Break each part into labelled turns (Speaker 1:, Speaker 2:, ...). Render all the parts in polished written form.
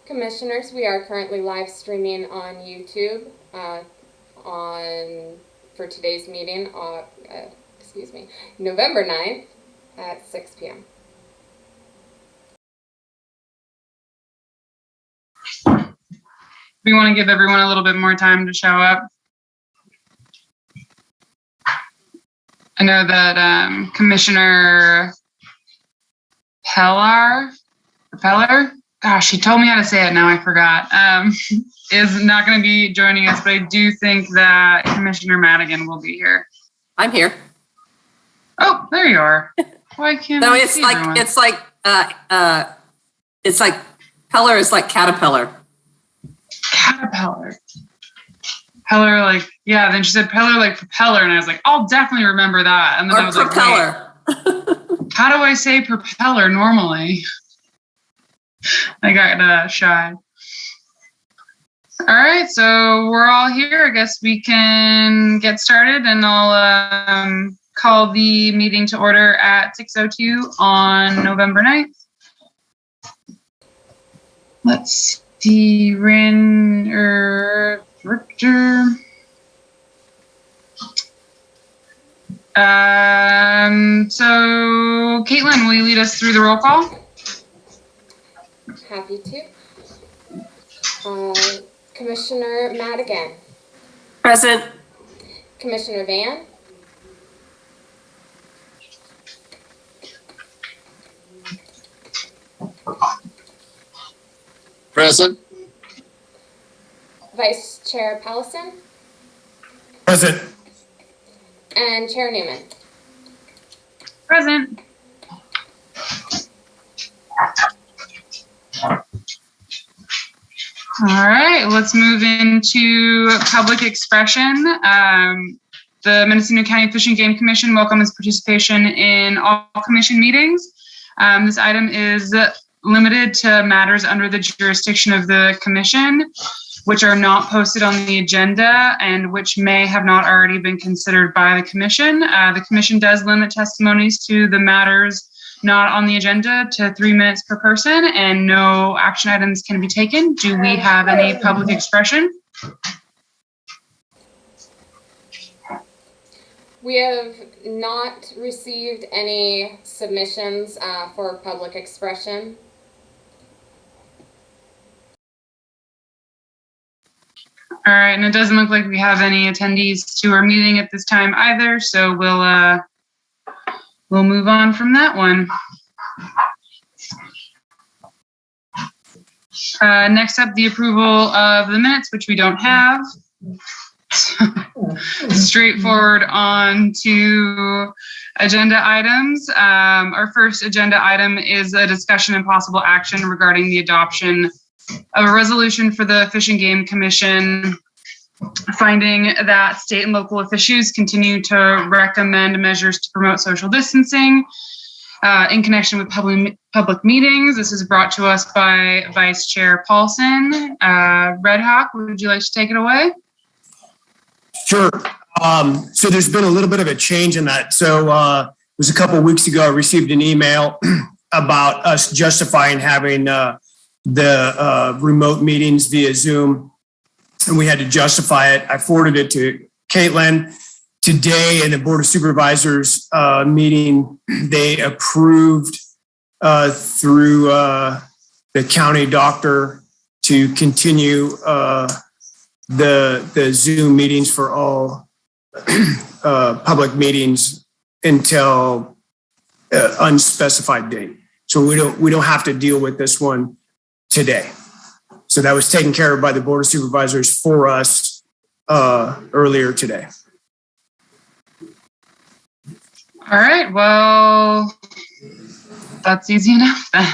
Speaker 1: Commissioners, we are currently live streaming on YouTube for today's meeting, November 9th at 6 p.m.
Speaker 2: We want to give everyone a little bit more time to show up. I know that Commissioner Peller, gosh, he told me how to say it, now I forgot, is not going to be joining us, but I do think that Commissioner Madigan will be here.
Speaker 3: I'm here.
Speaker 2: Oh, there you are. Why can't
Speaker 3: No,
Speaker 2: I
Speaker 3: it's
Speaker 2: see
Speaker 3: like
Speaker 2: everyone?
Speaker 3: it's like Peller is like caterpillar.
Speaker 2: Caterpillar. Peller, like, yeah, then she said Peller like propeller, and I was like, I'll definitely remember that. And then I was
Speaker 3: propeller.
Speaker 2: like, wait, how do I say propeller normally? I got shy. All right, so we're all here. I guess we can get started, and I'll call the meeting to order at 6:02 on November 9th. Let's see, Richter. So Caitlin, will you lead us through the roll call?
Speaker 1: Happy to. Commissioner Madigan.
Speaker 3: Present.
Speaker 1: Commissioner Van.
Speaker 4: Present.
Speaker 1: Vice Chair Pallison.
Speaker 4: Present.
Speaker 1: And Chair Newman.
Speaker 2: Present. All right, let's move into public expression. The Mendocino County Fish and Game Commission welcomes participation in all commission meetings. This item is limited to matters under the jurisdiction of the commission, which are not posted on the agenda and which may have not already been considered by the commission. The commission does limit testimonies to the matters not on the agenda to 3 minutes per person, and no action items can be taken. Do we have any public expression?
Speaker 1: We have not received any submissions for public expression.
Speaker 2: All right, and it doesn't look like we have any attendees to our meeting at this time either, so we'll move on from that one. Next up, the approval of the minutes, which we don't have. Straightforward on to agenda items. Our first agenda item is a discussion and possible action regarding the adoption of a resolution for the Fish and Game Commission, finding that state and local officials continue to recommend measures to promote social distancing in connection with public meetings. This is brought to us by Vice Chair Paulson. Red Hawk, would you like to take it away?
Speaker 5: Sure. So there's been a little bit of a change in that. So it was a couple of weeks ago, I received an email about us justifying having the remote meetings via Zoom, and we had to justify it. I forwarded it to Caitlin. Today in the Board of Supervisors meeting, they approved through the county doctor to continue the Zoom meetings for all public meetings until unspecified date. So we don't have to deal with this one today. So that was taken care of by the Board of Supervisors for us earlier today.
Speaker 2: All right, well, that's easy enough then.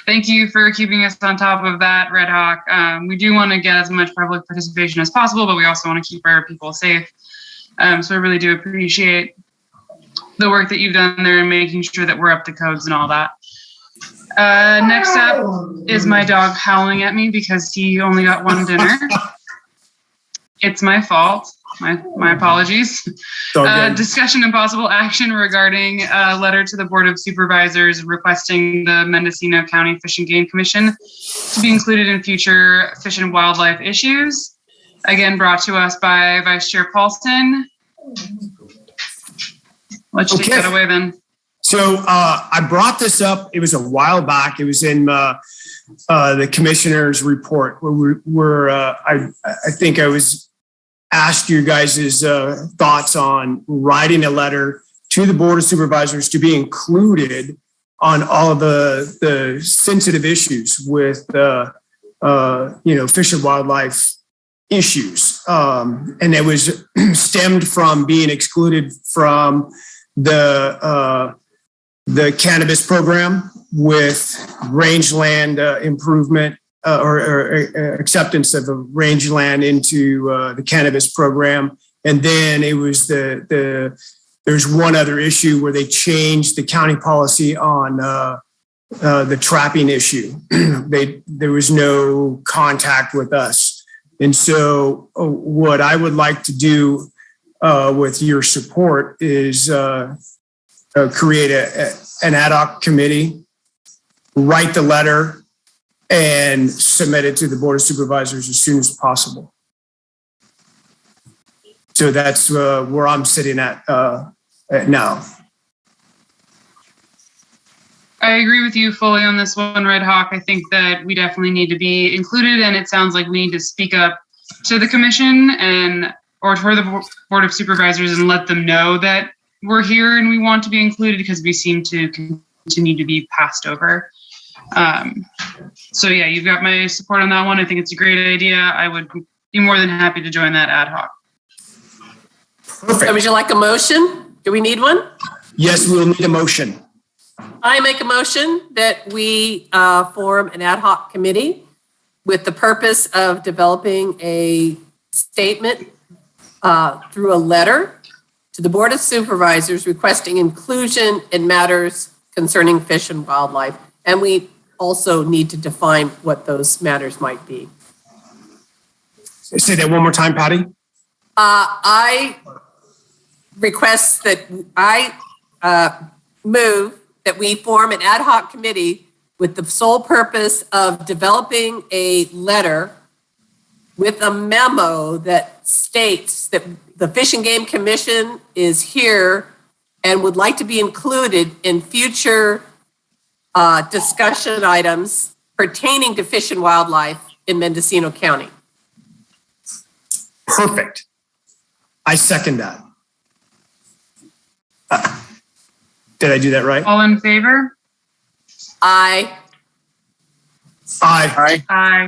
Speaker 2: Thank you for keeping us on top of that, Red Hawk. We do want to get as much public participation as possible, but we also want to keep our people safe. So I really do appreciate the work that you've done there and making sure that we're up to codes and all that. Next up is my dog howling at me because he only got one dinner. It's my fault. My apologies.
Speaker 5: So good.
Speaker 2: Discussion and possible action regarding a letter to the Board of Supervisors requesting the Mendocino County Fish and Game Commission to be included in future fish and wildlife issues. Again, brought to us by Vice Chair Paulson. Let's take that away then.
Speaker 5: So I brought this up. It was a while back. It was in the commissioner's report where I think I was asked you guys' thoughts on writing a letter to the Board of Supervisors to be included on all of the sensitive issues with fish and wildlife issues. And it was stemmed from being excluded from the cannabis program with rangeland improvement or acceptance of a rangeland into the cannabis program. And then it was there's one other issue where they changed the county policy on the trapping issue. There was no contact with us. And so what I would like to do with your support is create an ad hoc committee, write the letter, and submit it to the Board of Supervisors as soon as possible. So that's where I'm sitting at now.
Speaker 2: I agree with you fully on this one, Red Hawk. I think that we definitely need to be included, and it sounds like we need to speak up to the commission or for the Board of Supervisors and let them know that we're here and we want to be included, because we seem to continue to be passed over. So yeah, you've got my support on that one. I think it's a great idea. I would be more than happy to join that ad hoc.
Speaker 5: Perfect.
Speaker 3: So would you like a motion? Do we need one?
Speaker 5: Yes, we'll need a motion.
Speaker 3: I make a motion that we form an ad hoc committee with the purpose of developing a statement through a letter to the Board of Supervisors requesting inclusion in matters concerning fish and wildlife. And we also need to define what those matters might be.
Speaker 5: Say that one more time, Patty.
Speaker 3: I request that move that we form an ad hoc committee with the sole purpose of developing a letter with a memo that states that the Fish and Game Commission is here and would like to be included in future discussion items pertaining to fish and wildlife in Mendocino County.
Speaker 5: Perfect. I second that. Did I do that right?
Speaker 2: All in favor?
Speaker 3: Aye.
Speaker 5: Aye.
Speaker 2: Aye.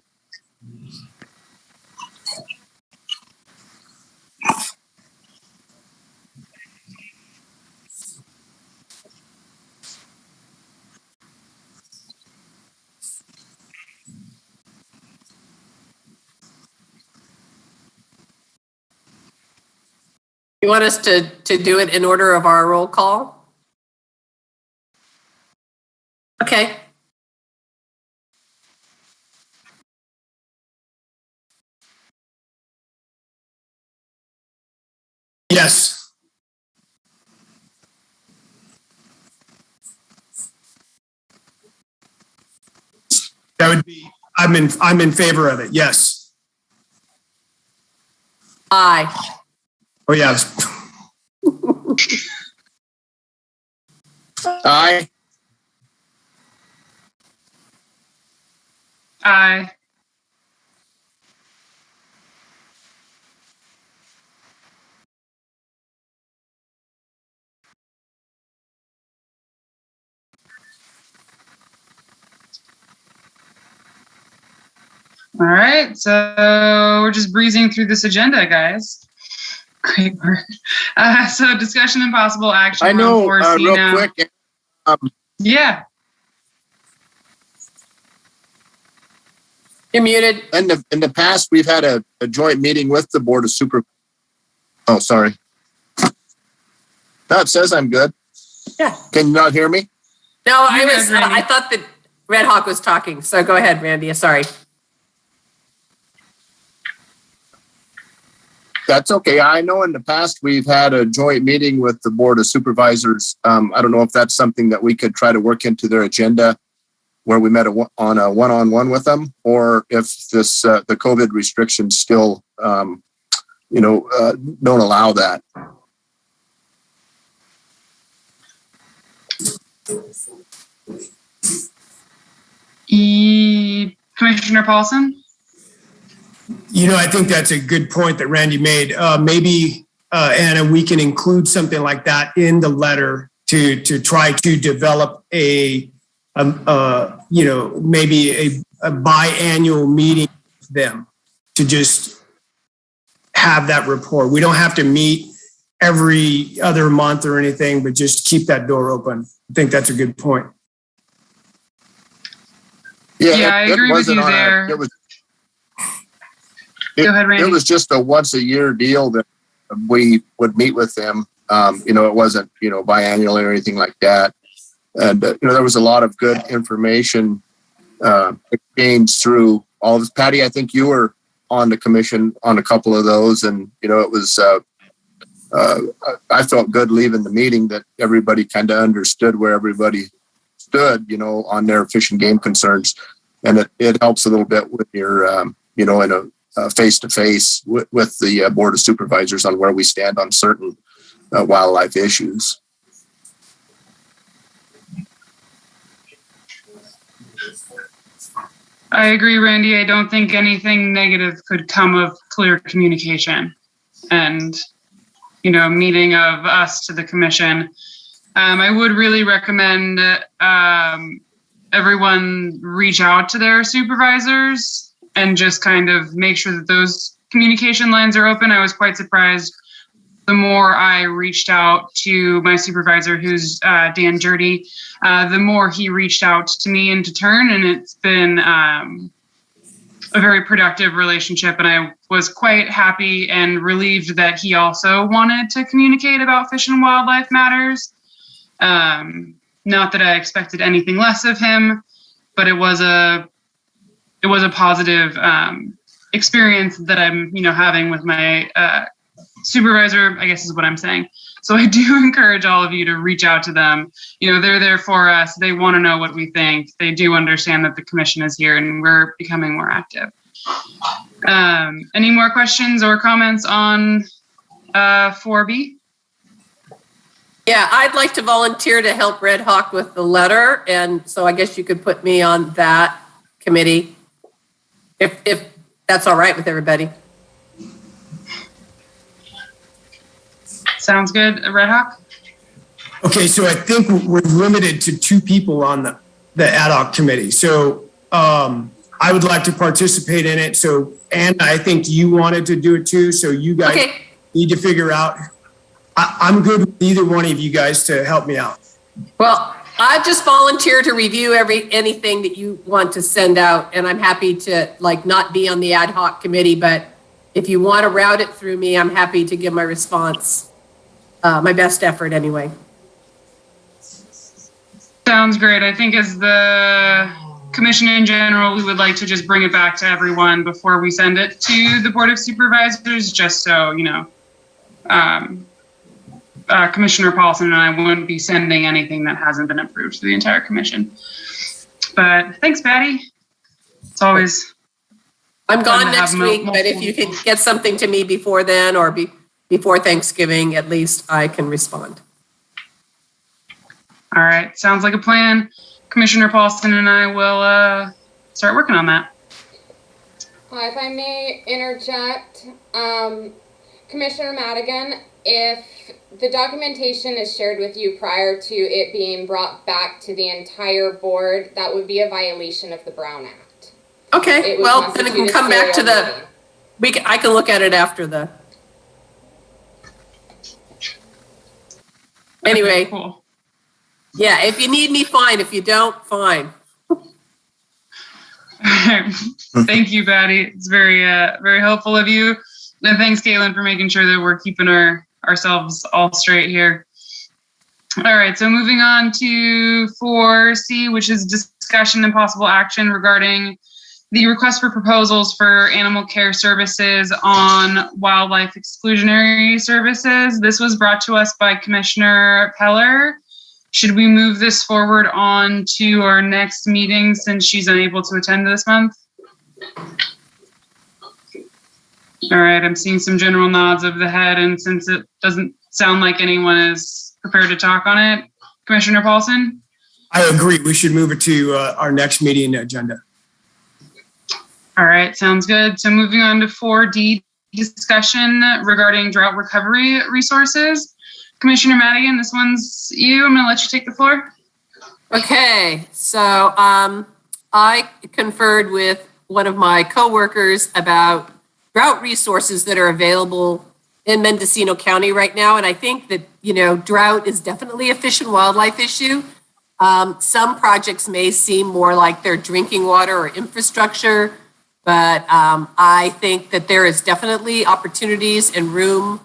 Speaker 3: You want us to do it in order of our roll call? Okay.
Speaker 5: Yes. That would be, I'm in favor of it. Yes.
Speaker 3: Aye.
Speaker 5: Oh, yeah.
Speaker 4: Aye.
Speaker 2: Aye. All right, so we're just breezing through this agenda, guys. Great work. So discussion and possible action.
Speaker 4: I know,
Speaker 2: on 4C
Speaker 4: real
Speaker 2: now.
Speaker 4: quick.
Speaker 2: Yeah.
Speaker 3: You're muted.
Speaker 4: In the past, we've had a joint meeting with the Board of Super. Oh, sorry. No, it says I'm good.
Speaker 3: Yeah.
Speaker 4: Can you not hear me?
Speaker 3: No,
Speaker 2: You're good, Randy.
Speaker 3: I thought that Red Hawk was talking. So go ahead, Randy. Sorry.
Speaker 4: That's okay. I know in the past we've had a joint meeting with the Board of Supervisors. I don't know if that's something that we could try to work into their agenda where we met on a one-on-one with them, or if this the COVID restrictions still, don't allow that.
Speaker 2: Commissioner Paulson?
Speaker 5: I think that's a good point that Randy made. Maybe, Anna, we can include something like that in the letter to try to develop maybe a biannual meeting with them to just have that report. We don't have to meet every other month or anything, but just keep that door open. I think that's a good point.
Speaker 2: Yeah, I agree with you there. Go ahead, Randy.
Speaker 4: It was just a once a year deal that we would meet with them. It wasn't, biannual or anything like that. And, there was a lot of good information exchanged through all of this. Patty, I think you were on the commission on a couple of those. And, it was, I felt good leaving the meeting that everybody kind of understood where everybody stood, on their fish and game concerns. And it helps a little bit with your, in a face-to-face with the Board of Supervisors on where we stand on certain wildlife issues.
Speaker 2: I agree, Randy. I don't think anything negative could come of clear communication and, meeting of us to the commission. I would really recommend everyone reach out to their supervisors and just kind of make sure that those communication lines are open. I was quite surprised. The more I reached out to my supervisor, who's Dan Jurdy, the more he reached out to me in turn, and it's been a very productive relationship. And I was quite happy and relieved that he also wanted to communicate about fish and wildlife matters. Not that I expected anything less of him, but it was a positive experience that I'm, having with my supervisor, I guess is what I'm saying. So I do encourage all of you to reach out to them. They're there for us. They want to know what we think. They do understand that the commission is here and we're becoming more active. Any more questions or comments on 4B?
Speaker 3: Yeah, I'd like to volunteer to help Red Hawk with the letter. And so I guess you could put me on that committee if that's all right with everybody.
Speaker 2: Sounds good. Red Hawk?
Speaker 5: Okay, so I think we're limited to 2 people on the ad hoc committee. So I would like to participate in it. So Anna, I think you wanted to do it too. So you guys need to figure out. I'm good with either one of you guys to help me out.
Speaker 3: Well, I just volunteer to review anything that you want to send out, and I'm happy to not be on the ad hoc committee, but if you want to route it through me, I'm happy to give my response, my best effort anyway.
Speaker 2: Sounds great. I think as the commission in general, we would like to just bring it back to everyone before we send it to the Board of Supervisors, just so, Commissioner Paulson and I wouldn't be sending anything that hasn't been approved to the entire commission. But thanks, Patty. It's always.
Speaker 3: I'm gone next week, but if you could get something to me before then or before Thanksgiving, at least I can respond.
Speaker 2: All right. Sounds like a plan. Commissioner Paulson and I will start working on that.
Speaker 1: If I may interject, Commissioner Madigan, if the documentation is shared with you prior to it being brought back to the entire board, that would be a violation of the Brown Act.
Speaker 3: Okay, well, then it can come back to I can look at it after the. Anyway,
Speaker 2: okay, cool.
Speaker 3: Yeah, if you need me, fine. If you don't, fine.
Speaker 2: Thank you, Patty. It's very, very helpful of you. And thanks, Caitlin, for making sure that we're keeping ourselves all straight here. All right, so moving on to 4C, which is discussion and possible action regarding the request for proposals for animal care services on wildlife exclusionary services. This was brought to us by Commissioner Peller. Should we move this forward on to our next meeting since she's unable to attend this month? All right, I'm seeing some general nods of the head, and since it doesn't sound like anyone is prepared to talk on it, Commissioner Paulson?
Speaker 5: I agree. We should move it to our next meeting agenda.
Speaker 2: All right, sounds good. So moving on to 4D, discussion regarding drought recovery resources. Commissioner Madigan, this one's you. I'm going to let you take the floor.
Speaker 3: Okay, so I conferred with one of my coworkers about drought resources that are available in Mendocino County right now. And I think that, drought is definitely a fish and wildlife issue. Some projects may seem more like they're drinking water or infrastructure, but I think that there is definitely opportunities and room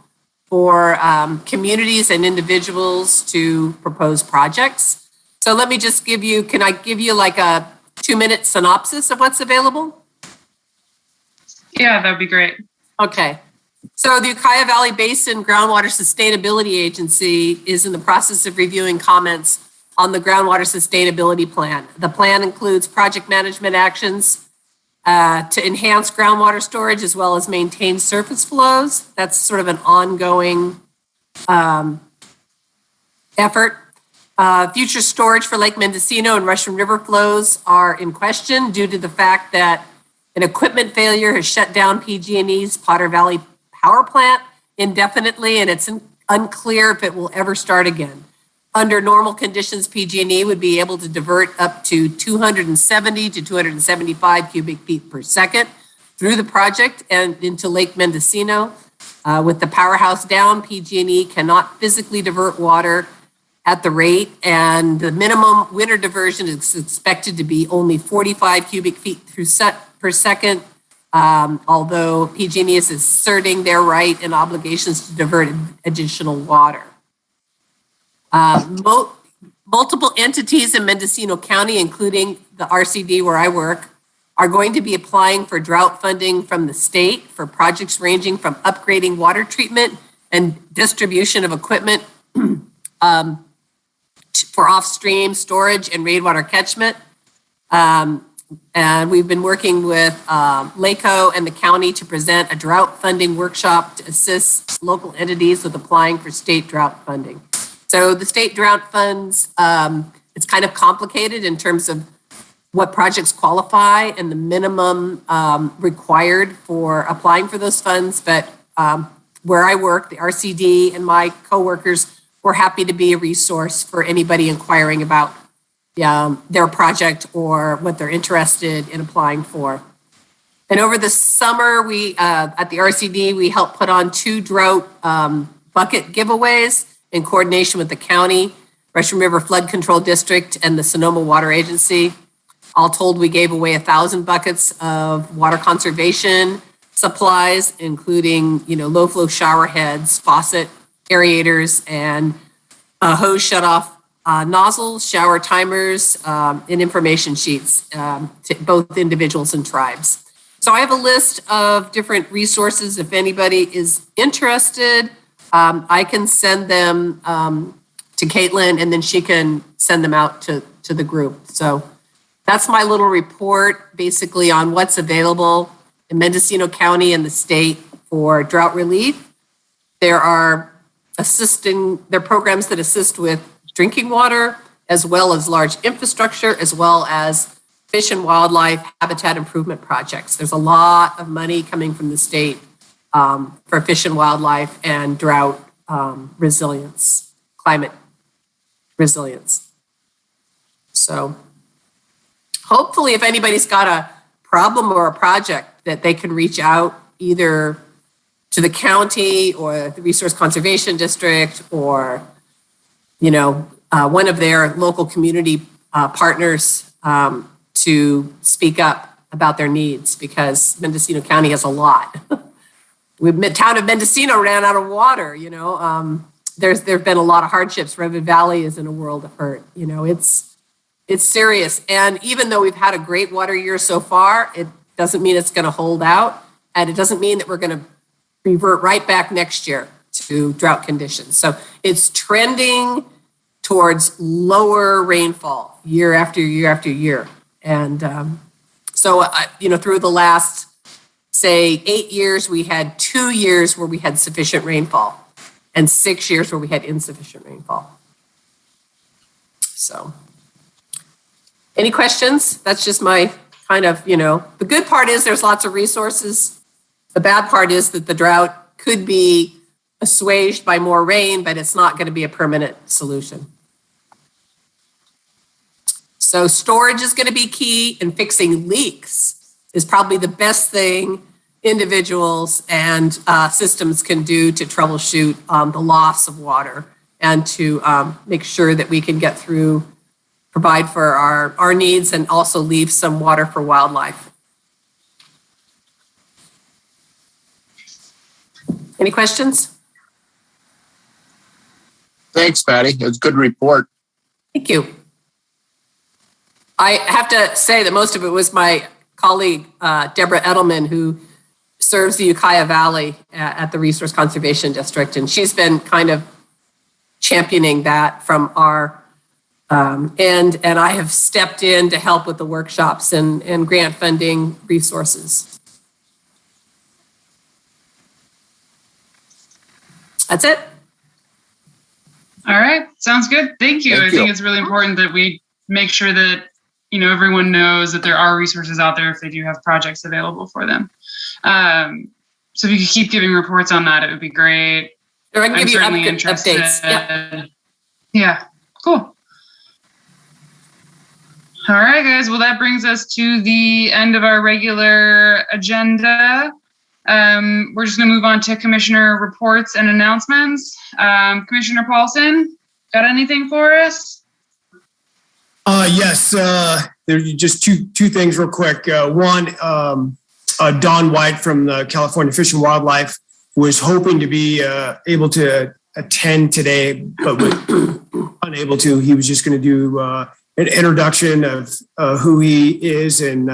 Speaker 3: for communities and individuals to propose projects. So let me just can I give you like a 2-minute synopsis of what's available?
Speaker 2: Yeah, that'd be great.
Speaker 3: Okay. So the Ukiah Valley Basin Groundwater Sustainability Agency is in the process of reviewing comments on the groundwater sustainability plan. The plan includes project management actions to enhance groundwater storage as well as maintain surface flows. That's sort of an ongoing effort. Future storage for Lake Mendocino and Russian River flows are in question due to the fact that an equipment failure has shut down PG&E's Potter Valley power plant indefinitely, and it's unclear if it will ever start again. Under normal conditions, PG&E would be able to divert up to 270 to 275 cubic feet per second through the project and into Lake Mendocino. With the powerhouse down, PG&E cannot physically divert water at the rate, and the minimum winter diversion is expected to be only 45 cubic feet per second, although PG&E is asserting their right and obligations to divert additional water. Multiple entities in Mendocino County, including the RCD where I work, are going to be applying for drought funding from the state for projects ranging from upgrading water treatment and distribution of equipment for off-stream storage and rainwater catchment. And we've been working with LACO and the county to present a drought funding workshop to assist local entities with applying for state drought funding. So the state drought funds, it's kind of complicated in terms of what projects qualify and the minimum required for applying for those funds. But where I work, the RCD and my coworkers were happy to be a resource for anybody inquiring about their project or what they're interested in applying for. And over the summer, we at the RCD, we helped put on 2 drought bucket giveaways in coordination with the county, Russian River Flood Control District, and the Sonoma Water Agency. All told, we gave away 1,000 buckets of water conservation supplies, including, low flow shower heads, faucet aerators, and hose shutoff nozzles, shower timers, and information sheets to both individuals and tribes. So I have a list of different resources. If anybody is interested, I can send them to Caitlin, and then she can send them out to the group. So that's my little report basically on what's available in Mendocino County and the state for drought relief. There are programs that assist with drinking water, as well as large infrastructure, as well as fish and wildlife habitat improvement projects. There's a lot of money coming from the state for fish and wildlife and drought resilience, climate resilience. So hopefully if anybody's got a problem or a project that they can reach out either to the county or the Resource Conservation District or, one of their local community partners to speak up about their needs, because Mendocino County has a lot. The town of Mendocino ran out of water, there've been a lot of hardships. Redwood Valley is in a world of hurt. It's serious. And even though we've had a great water year so far, it doesn't mean it's going to hold out. And it doesn't mean that we're going to revert right back next year to drought conditions. So it's trending towards lower rainfall year after year after year. And through the last, say, 8 years, we had 2 years where we had sufficient rainfall and 6 years where we had insufficient rainfall. So, any questions? That's just my kind of, the good part is there's lots of resources. The bad part is that the drought could be assuaged by more rain, but it's not going to be a permanent solution. So storage is going to be key, and fixing leaks is probably the best thing individuals and systems can do to troubleshoot the loss of water and to make sure that we can get through, provide for our needs, and also leave some water for wildlife. Any questions?
Speaker 4: Thanks, Patty. It was a good report.
Speaker 3: Thank you. I have to say that most of it was my colleague, Deborah Edelman, who serves the Ukiah Valley at the Resource Conservation District. And she's been kind of championing that from our end. And I have stepped in to help with the workshops and grant funding resources. That's it.
Speaker 2: All right. Sounds good. Thank you. I think it's really important that we make sure that, everyone knows that there are resources out there if they do have projects available for them. So if you could keep giving reports on that, it would be great.
Speaker 3: Or I can give you
Speaker 2: certainly
Speaker 3: updates. Yep.
Speaker 2: Yeah, cool. All right, guys. Well, that brings us to the end of our regular agenda. We're just going to move on to commissioner reports and announcements. Commissioner Paulson, got anything for us?
Speaker 5: Yes, there's just two things real quick. One, Don White from the California Fish and Wildlife was hoping to be able to attend today, but was unable to. He was just going to do an introduction of who he is, and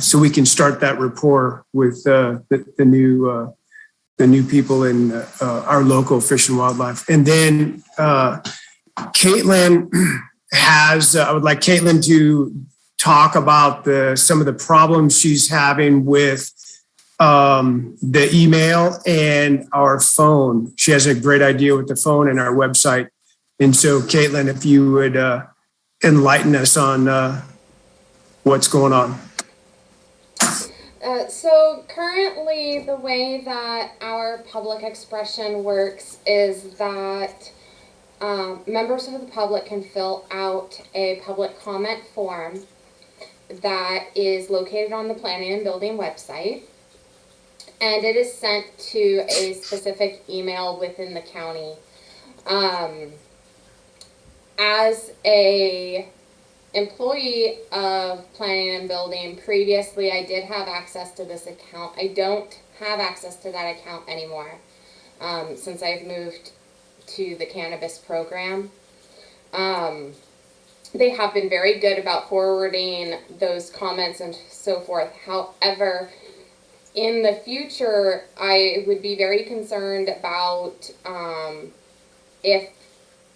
Speaker 5: so we can start that rapport with the new people in our local fish and wildlife. And then Caitlin I would like Caitlin to talk about some of the problems she's having with the email and our phone. She has a great idea with the phone and our website. And so, Caitlin, if you would enlighten us on what's going on.
Speaker 1: So currently the way that our public expression works is that members of the public can fill out a public comment form that is located on the Planning and Building website, and it is sent to a specific email within the county. As a employee of Planning and Building, previously I did have access to this account. I don't have access to that account anymore since I've moved to the cannabis program. They have been very good about forwarding those comments and so forth. However, in the future, I would be very concerned about if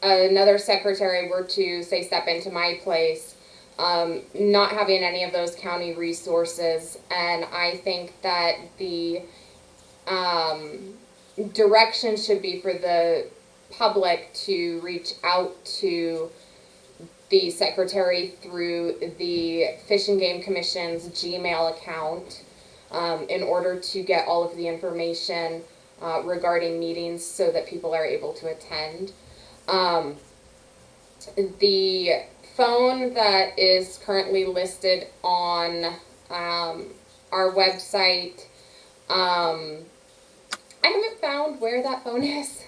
Speaker 1: another secretary were to, say, step into my place, not having any of those county resources. And I think that the direction should be for the public to reach out to the secretary through the Fish and Game Commission's Gmail account in order to get all of the information regarding meetings so that people are able to attend. The phone that is currently listed on our website, I haven't found where that phone is.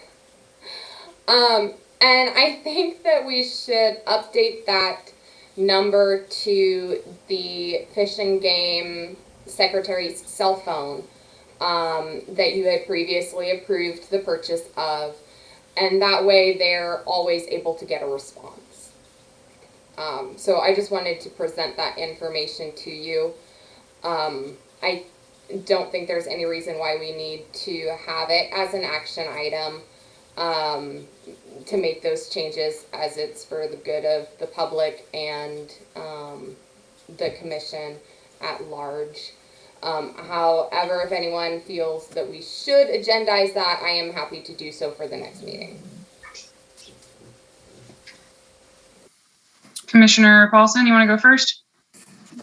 Speaker 1: And I think that we should update that number to the Fish and Game Secretary's cell phone that you had previously approved the purchase of, and that way they're always able to get a response. So I just wanted to present that information to you. I don't think there's any reason why we need to have it as an action item, to make those changes, as it's for the good of the public and the commission at large. However, if anyone feels that we should agendize that, I am happy to do so for the next meeting.
Speaker 2: Commissioner Paulson, you want to go first?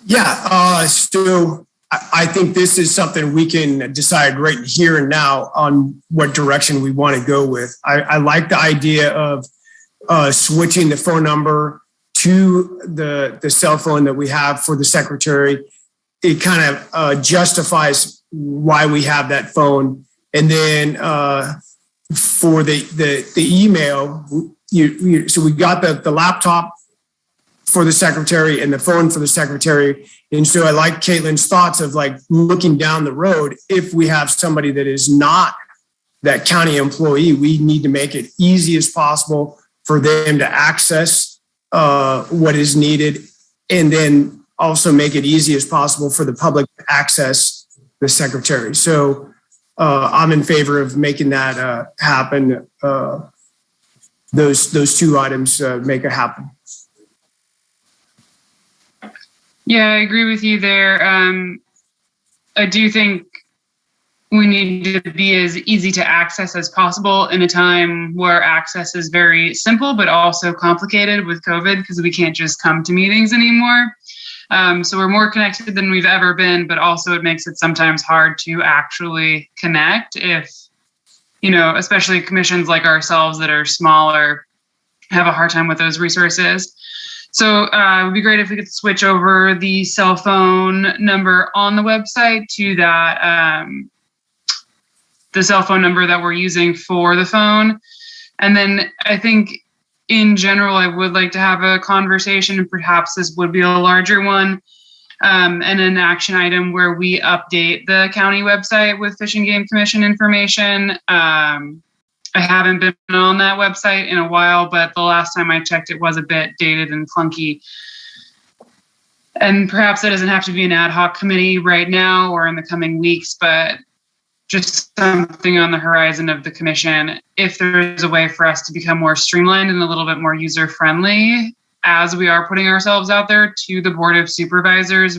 Speaker 5: Yeah, so I think this is something we can decide right here and now on what direction we want to go with. I like the idea of switching the phone number to the cell phone that we have for the secretary. It kind of justifies why we have that phone. And then for the email, so we got the laptop for the secretary and the phone for the secretary. And so I like Caitlin's thoughts of like looking down the road. If we have somebody that is not that county employee, we need to make it easy as possible for them to access what is needed, and then also make it easy as possible for the public to access the secretary. So I'm in favor of making that happen. Those two items make it happen.
Speaker 2: Yeah, I agree with you there. I do think we need to be as easy to access as possible in a time where access is very simple, but also complicated with COVID because we can't just come to meetings anymore. So we're more connected than we've ever been, but also it makes it sometimes hard to actually connect if, especially commissions like ourselves that are smaller have a hard time with those resources. So it would be great if we could switch over the cell phone number on the website to that, the cell phone number that we're using for the phone. And then I think in general, I would like to have a conversation, and perhaps this would be a larger one, and an action item where we update the county website with Fish and Game Commission information. I haven't been on that website in a while, but the last time I checked, it was a bit dated and clunky. And perhaps it doesn't have to be an ad hoc committee right now or in the coming weeks, but just something on the horizon of the commission. If there's a way for us to become more streamlined and a little bit more user-friendly as we are putting ourselves out there to the Board of Supervisors,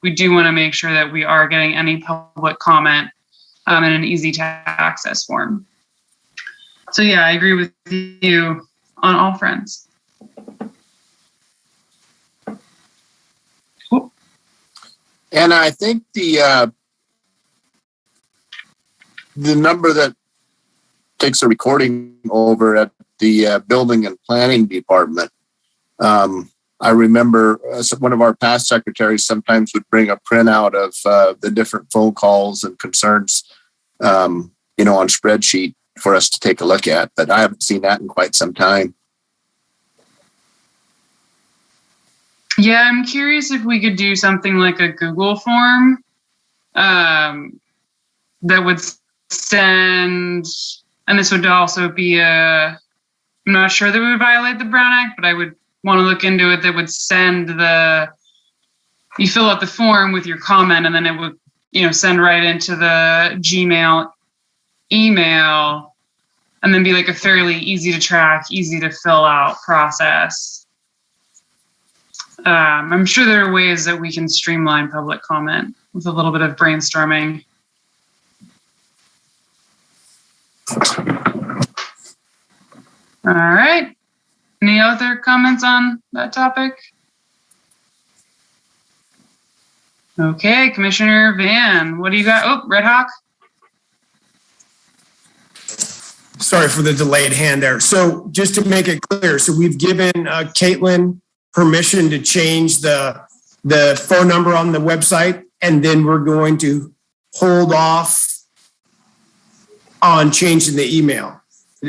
Speaker 2: we do want to make sure that we are getting any public comment in an easy-to-access form. So yeah, I agree with you on all fronts. Cool.
Speaker 4: And I think the number that takes a recording over at the building and planning department, I remember one of our past secretaries sometimes would bring a printout of the different phone calls and concerns, on spreadsheet for us to take a look at, but I haven't seen that in quite some time.
Speaker 2: Yeah, I'm curious if we could do something like a Google form that would send, and this would also be I'm not sure that we would violate the Brown Act, but I would want to look into it, that would send you fill out the form with your comment, and then it would, send right into the Gmail email, and then be like a fairly easy to track, easy to fill out process. I'm sure there are ways that we can streamline public comment with a little bit of brainstorming. All right. Any other comments on that topic? Okay, Commissioner Van, what do you got? Oh, Red Hawk.
Speaker 5: Sorry for the delayed hand there. So just to make it clear, so we've given Caitlin permission to change the phone number on the website, and then we're going to hold off on changing the email.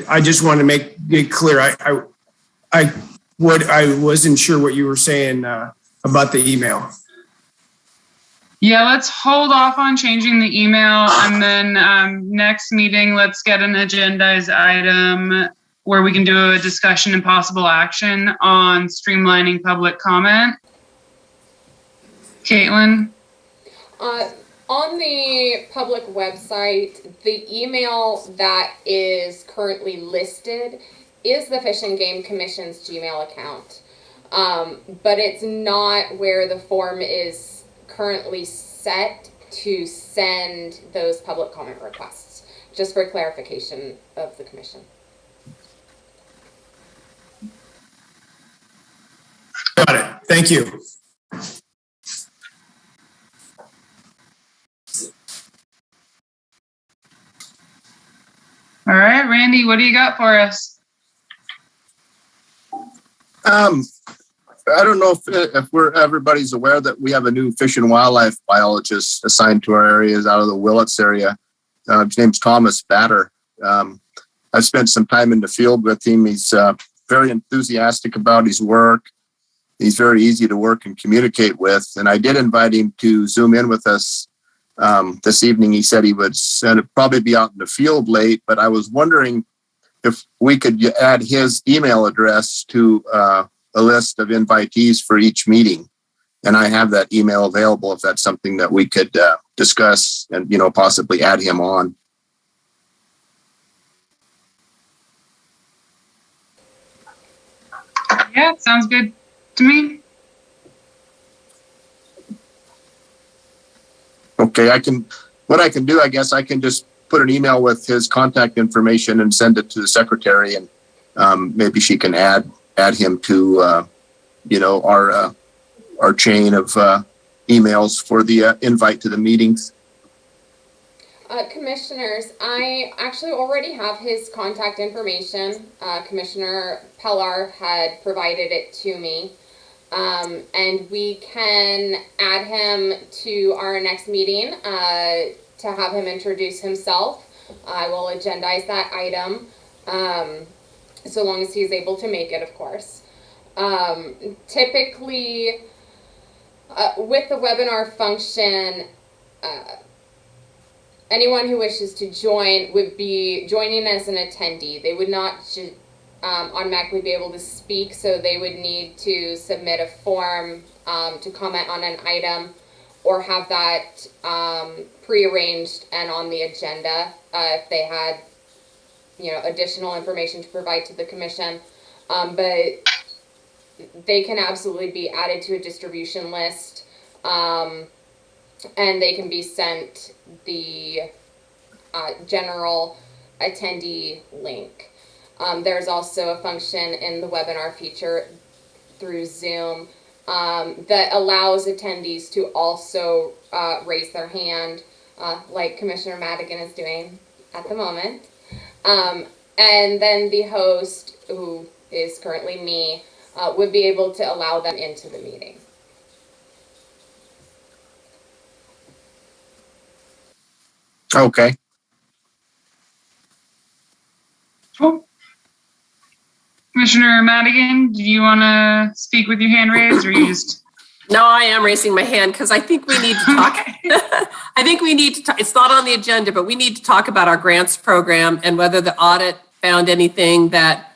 Speaker 5: I just want to make it clear. I wasn't sure what you were saying about the email.
Speaker 2: Yeah, let's hold off on changing the email, and then next meeting, let's get an agendized item where we can do a discussion and possible action on streamlining public comment. Caitlin?
Speaker 1: On the public website, the email that is currently listed is the Fish and Game Commission's Gmail account. But it's not where the form is currently set to send those public comment requests, just for clarification of the commission.
Speaker 5: Got it. Thank you.
Speaker 2: All right, Randy, what do you got for us?
Speaker 4: I don't know if everybody's aware that we have a new fish and wildlife biologist assigned to our areas out of the Willits area. His name's Thomas Batter. I've spent some time in the field with him. He's very enthusiastic about his work. He's very easy to work and communicate with. And I did invite him to Zoom in with us this evening. He said he would probably be out in the field late, but I was wondering if we could add his email address to a list of invitees for each meeting. And I have that email available if that's something that we could discuss and, possibly add him on.
Speaker 2: Yeah, sounds good to me.
Speaker 4: Okay, what I can do, I guess I can just put an email with his contact information and send it to the secretary, and maybe she can add him to, our chain of emails for the invite to the meetings.
Speaker 1: Commissioners, I actually already have his contact information. Commissioner Pellar had provided it to me. And we can add him to our next meeting to have him introduce himself. I will agendize that item, so long as he's able to make it, of course. Typically, with the webinar function, anyone who wishes to join would be joining as an attendee. They would not automatically be able to speak, so they would need to submit a form to comment on an item, or have that prearranged and on the agenda if they had, additional information to provide to the commission. But they can absolutely be added to a distribution list, and they can be sent the general attendee link. There's also a function in the webinar feature through Zoom that allows attendees to also raise their hand, like Commissioner Madigan is doing at the moment. And then the host, who is currently me, would be able to allow them into the meeting.
Speaker 4: Okay.
Speaker 2: Cool. Commissioner Madigan, do you want to speak with your hand raised, or you just?
Speaker 3: No, I am raising my hand because I think we need to talk. I think we need to talk. It's not on the agenda, but we need to talk about our grants program and whether the audit found anything that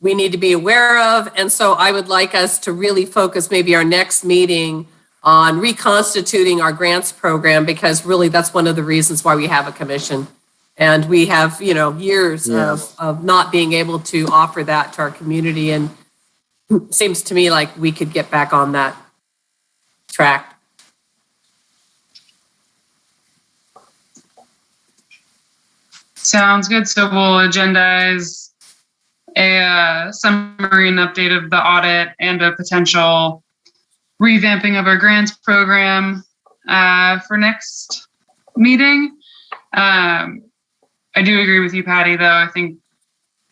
Speaker 3: we need to be aware of. And so I would like us to really focus maybe our next meeting on reconstituting our grants program, because really that's one of the reasons why we have a commission. And we have, years of not being able to offer that to our community. And it seems to me like we could get back on that track.
Speaker 2: Sounds good. So we'll agendize a summary and update of the audit and a potential revamping of our grants program for next meeting. I do agree with you, Patty, though. I think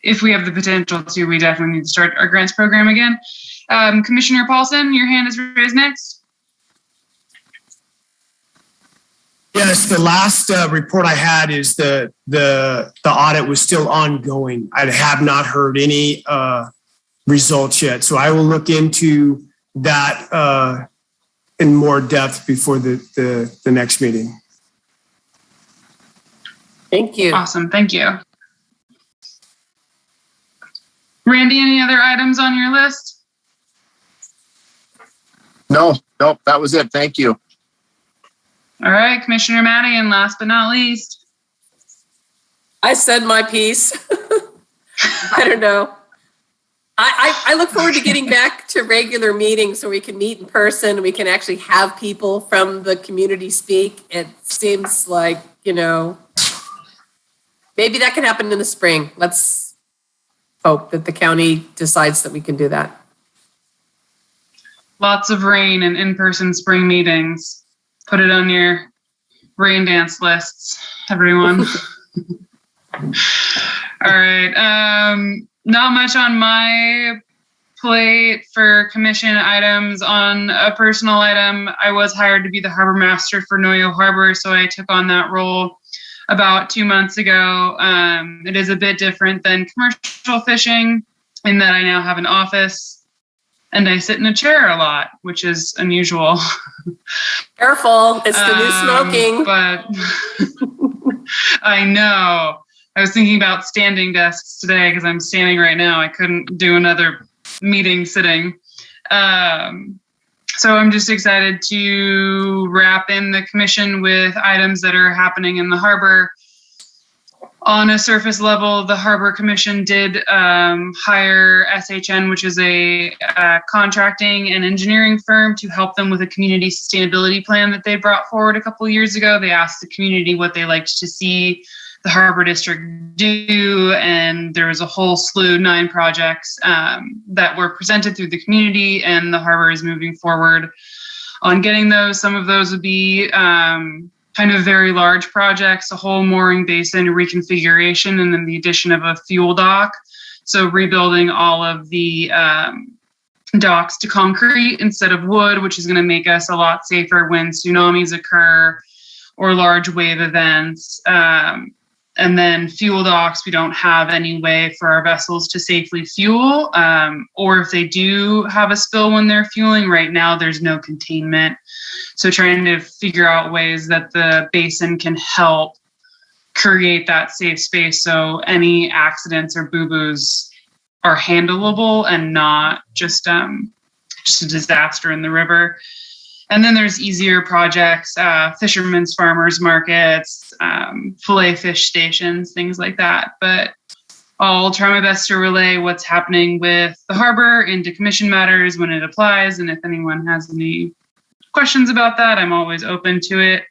Speaker 2: if we have the potential to, we definitely need to start our grants program again. Commissioner Paulson, your hand is raised next.
Speaker 5: Yes, the last report I had is the audit was still ongoing. I have not heard any results yet. So I will look into that in more depth before the next meeting.
Speaker 3: Thank you.
Speaker 2: Awesome. Thank you. Randy, any other items on your list?
Speaker 4: No, that was it. Thank you.
Speaker 2: All right, Commissioner Madigan, last but not least.
Speaker 3: I said my piece. I don't know. I look forward to getting back to regular meetings so we can meet in person. We can actually have people from the community speak. It seems like, maybe that can happen in the spring. Let's hope that the county decides that we can do that.
Speaker 2: Lots of rain and in-person spring meetings. Put it on your rain dance lists, everyone. All right. Not much on my plate for commission items. On a personal item, I was hired to be the harbor master for Noyo Harbor, so I took on that role about 2 months ago. It is a bit different than commercial fishing in that I now have an office and I sit in a chair a lot, which is unusual.
Speaker 3: Careful, it's the new smoking.
Speaker 2: But I know. I was thinking about standing desks today because I'm standing right now. I couldn't do another meeting sitting. So I'm just excited to wrap in the commission with items that are happening in the harbor. On a surface level, the Harbor Commission did hire SHN, which is a contracting and engineering firm, to help them with a community sustainability plan that they brought forward a couple of years ago. They asked the community what they liked to see the Harbor District do, and there was a whole slew, 9 projects that were presented through the community, and the harbor is moving forward on getting those. Some of those would be kind of very large projects, a whole mooring basin reconfiguration, and then the addition of a fuel dock. So rebuilding all of the docks to concrete instead of wood, which is going to make us a lot safer when tsunamis occur or large wave events. And then fuel docks, we don't have any way for our vessels to safely fuel, or if they do have a spill when they're fueling, right now there's no containment. So trying to figure out ways that the basin can help create that safe space so any accidents or boo-boos are handleable and not just a disaster in the river. And then there's easier projects, fishermen's farmers markets, fillet fish stations, things like that. But I'll try my best to relay what's happening with the harbor into commission matters when it applies. And if anyone has any questions about that, I'm always open to it.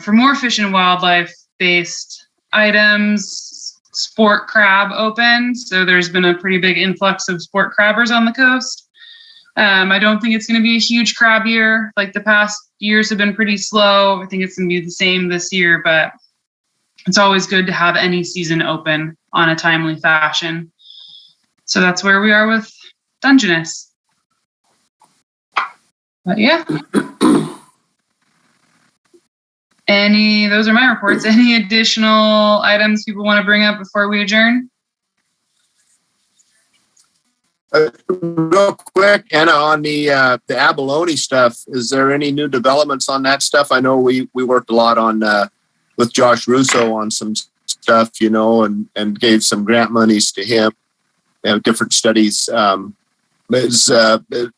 Speaker 2: For more fish and wildlife based items, sport crab opened. So there's been a pretty big influx of sport crabbers on the coast. I don't think it's going to be a huge crab year. Like the past years have been pretty slow. I think it's going to be the same this year, but it's always good to have any season open on a timely fashion. So that's where we are with Dungeness. But yeah. Those are my reports. Any additional items people want to bring up before we adjourn?
Speaker 4: Real quick, Anna, on the abalone stuff, is there any new developments on that stuff? I know we worked a lot on with Josh Russo on some stuff, and gave some grant monies to him, different studies. Is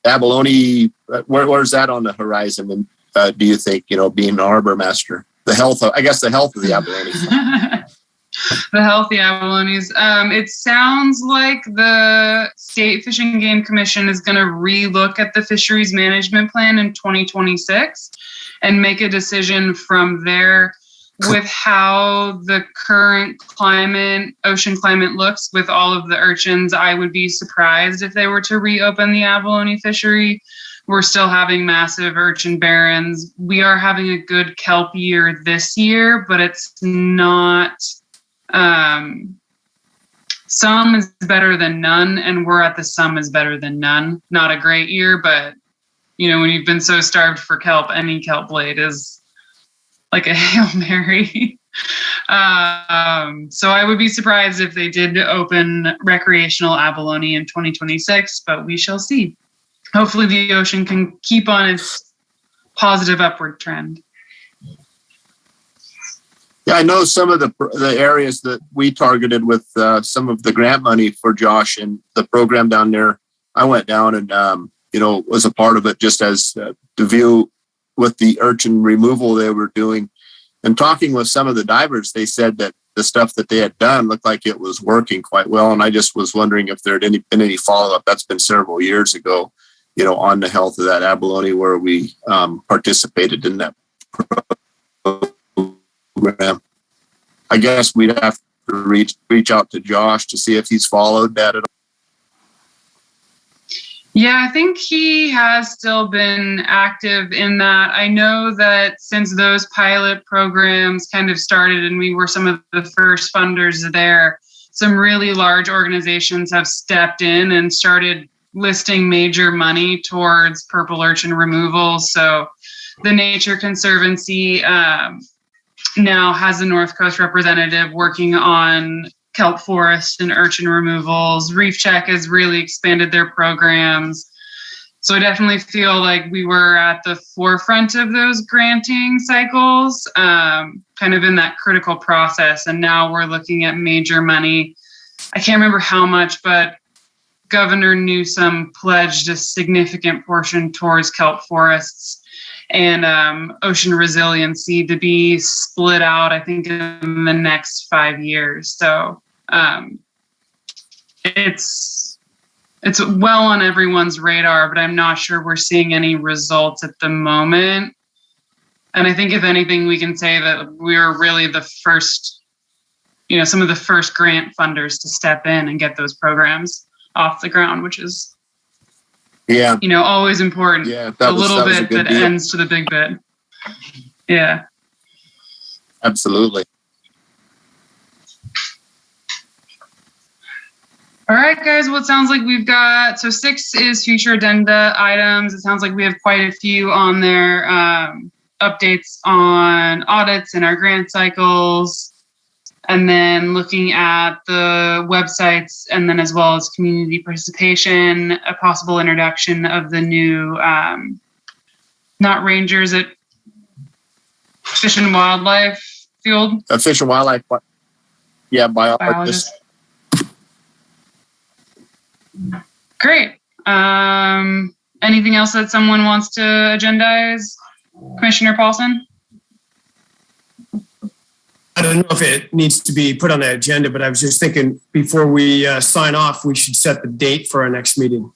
Speaker 4: abalone, where's that on the horizon? And do you think, being the harbor master, the health of the abalone?
Speaker 2: The healthy abalones. It sounds like the State Fish and Game Commission is going to relook at the fisheries management plan in 2026 and make a decision from there with how the current ocean climate looks with all of the urchins. I would be surprised if they were to reopen the abalone fishery. We're still having massive urchin barrens. We are having a good kelp year this year, but it's not... some is better than none, and we're at the some is better than none. Not a great year, but when you've been so starved for kelp, any kelp blade is like a Hail Mary. So I would be surprised if they did open recreational abalone in 2026, but we shall see. Hopefully the ocean can keep on its positive upward trend.
Speaker 4: Yeah, I know some of the areas that we targeted with some of the grant money for Josh and the program down there. I went down and, was a part of it just as to view with the urchin removal they were doing. And talking with some of the divers, they said that the stuff that they had done looked like it was working quite well. And I just was wondering if there had been any follow-up. That's been several years ago, on the health of that abalone where we participated in that program. I guess we'd have to reach out to Josh to see if he's followed that at all.
Speaker 2: Yeah, I think he has still been active in that. I know that since those pilot programs kind of started and we were some of the first funders there, some really large organizations have stepped in and started listing major money towards purple urchin removal. So the Nature Conservancy now has a North Coast representative working on kelp forest and urchin removals. Reef Check has really expanded their programs. So I definitely feel like we were at the forefront of those granting cycles, kind of in that critical process. And now we're looking at major money. I can't remember how much, but Governor Newsom pledged a significant portion towards kelp forests and ocean resiliency to be split out, I think, in the next 5 years. So it's well on everyone's radar, but I'm not sure we're seeing any results at the moment. And I think if anything, we can say that we're really the first, some of the first grant funders to step in and get those programs off the ground, which is always important.
Speaker 4: Yeah,
Speaker 2: the little bit that ends to the big bit. Yeah.
Speaker 4: Absolutely.
Speaker 2: All right, guys. Well, it sounds like we've got, 6 is future agenda items. It sounds like we have quite a few on there. Updates on audits and our grant cycles. And then looking at the websites and then as well as community participation, a possible introduction of the new, not rangers at Fish and Wildlife field.
Speaker 4: Fish and Wildlife, biologist.
Speaker 2: Great. Anything else that someone wants to agendize? Commissioner Paulson?
Speaker 5: I don't know if it needs to be put on the agenda, but I was just thinking before we sign off, we should set the date for our next meeting.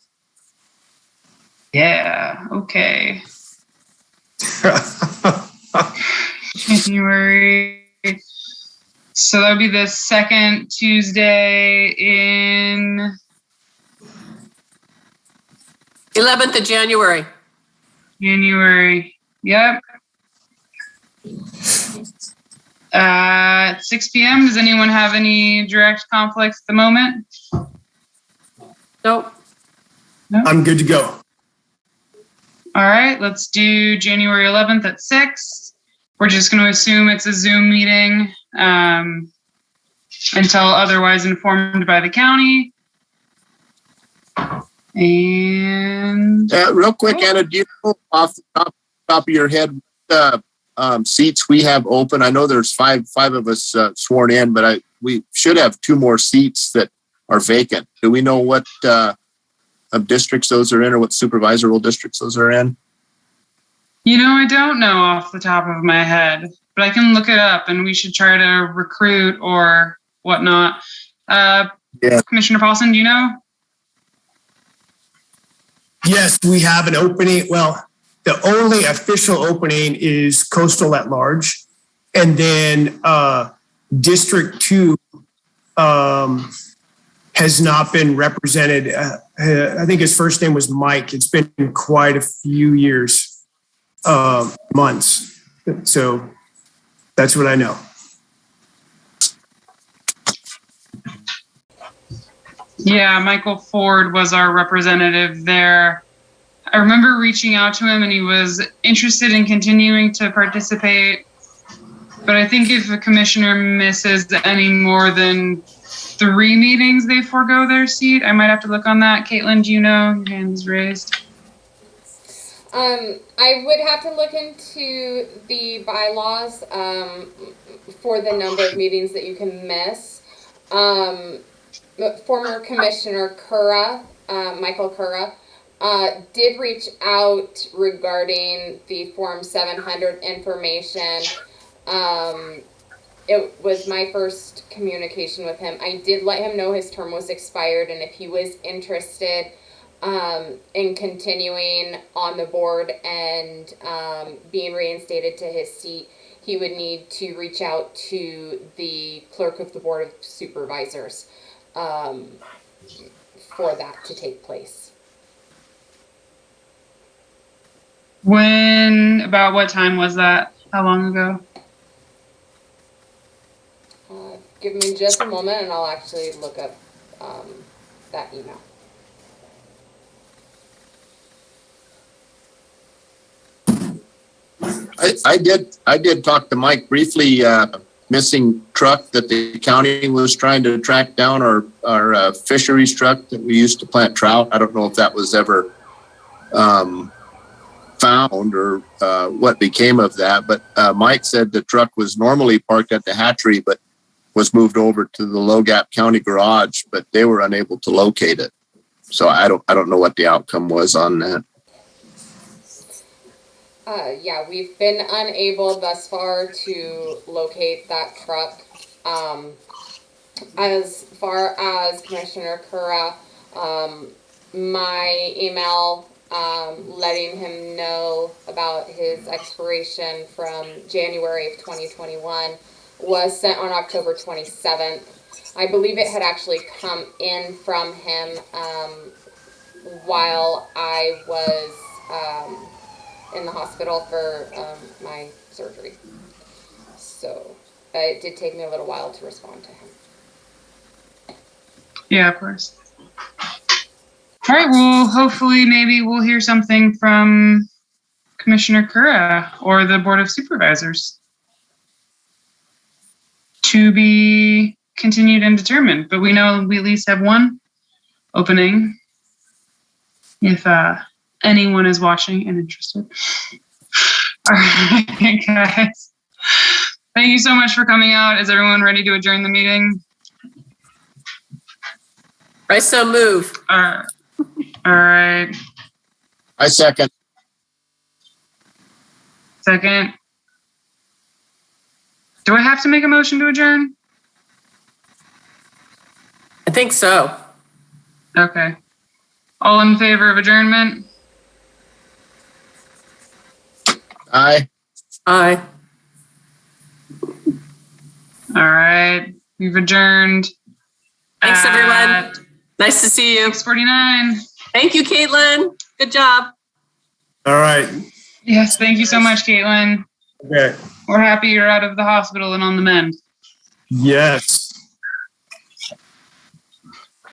Speaker 2: Yeah, okay. January. So that would be the second Tuesday in
Speaker 3: 11th of January.
Speaker 2: January. Yep. 6 p.m. Does anyone have any direct conflicts at the moment?
Speaker 3: Nope.
Speaker 2: No?
Speaker 5: I'm good to go.
Speaker 2: All right, let's do January 11th at 6. We're just going to assume it's a Zoom meeting until otherwise informed by the county. And
Speaker 4: real quick, Anna, do you know off the top of your head seats we have open? I know there's five of us sworn in, but we should have 2 more seats that are vacant. Do we know what districts those are in or what supervisor role districts those are in?
Speaker 2: I don't know off the top of my head, but I can look it up and we should try to recruit or whatnot. Commissioner Paulson, do you know?
Speaker 5: Yes, we have an opening. Well, the only official opening is coastal at large. And then District 2 has not been represented. I think his first name was Mike. It's been quite a few years, months. So that's what I know.
Speaker 2: Yeah, Michael Ford was our representative there. I remember reaching out to him and he was interested in continuing to participate. But I think if a commissioner misses any more than 3 meetings, they forego their seat. I might have to look on that. Caitlin, do you know? Your hand's raised.
Speaker 1: I would have to look into the bylaws. for the number of meetings that you can miss. Former Commissioner Cura, Michael Cura, did reach out regarding the Form 700 information. It was my first communication with him. I did let him know his term was expired, and if he was interested in continuing on the board and being reinstated to his seat, he would need to reach out to the clerk of the Board of Supervisors for that to take place.
Speaker 2: About what time was that? How long ago?
Speaker 1: Give me just a moment and I'll actually look up that email.
Speaker 4: I did talk to Mike briefly, missing truck that the county was trying to track down, our fisheries truck that we used to plant trout. I don't know if that was ever found or what became of that, but Mike said the truck was normally parked at the hatchery, but was moved over to the Low Gap County garage, but they were unable to locate it. So I don't know what the outcome was on that.
Speaker 1: Yeah, we've been unable thus far to locate that truck. As far as Commissioner Cura, my email letting him know about his expiration from January of 2021 was sent on October 27th. I believe it had actually come in from him while I was in the hospital for my surgery. So it did take me a little while to respond to him.
Speaker 2: Yeah, of course. All right, well, hopefully maybe we'll hear something from Commissioner Cura or the Board of Supervisors. To be continued and determined, but we know we at least have one opening if anyone is watching and interested. All right, guys. Thank you so much for coming out. Is everyone ready to adjourn the meeting?
Speaker 3: I so move.
Speaker 2: All right.
Speaker 4: I second.
Speaker 2: Second. Do I have to make a motion to adjourn?
Speaker 3: I think so.
Speaker 2: Okay. All in favor of adjournment?
Speaker 4: Aye.
Speaker 3: Aye.
Speaker 2: All right. We've adjourned.
Speaker 3: Thanks, everyone. Nice to see you.
Speaker 2: 6:49.
Speaker 3: Thank you, Caitlin. Good job.
Speaker 5: All right.
Speaker 2: Yes, thank you so much, Caitlin.
Speaker 5: Okay.
Speaker 2: We're happy you're out of the hospital and on the mend.
Speaker 5: Yes.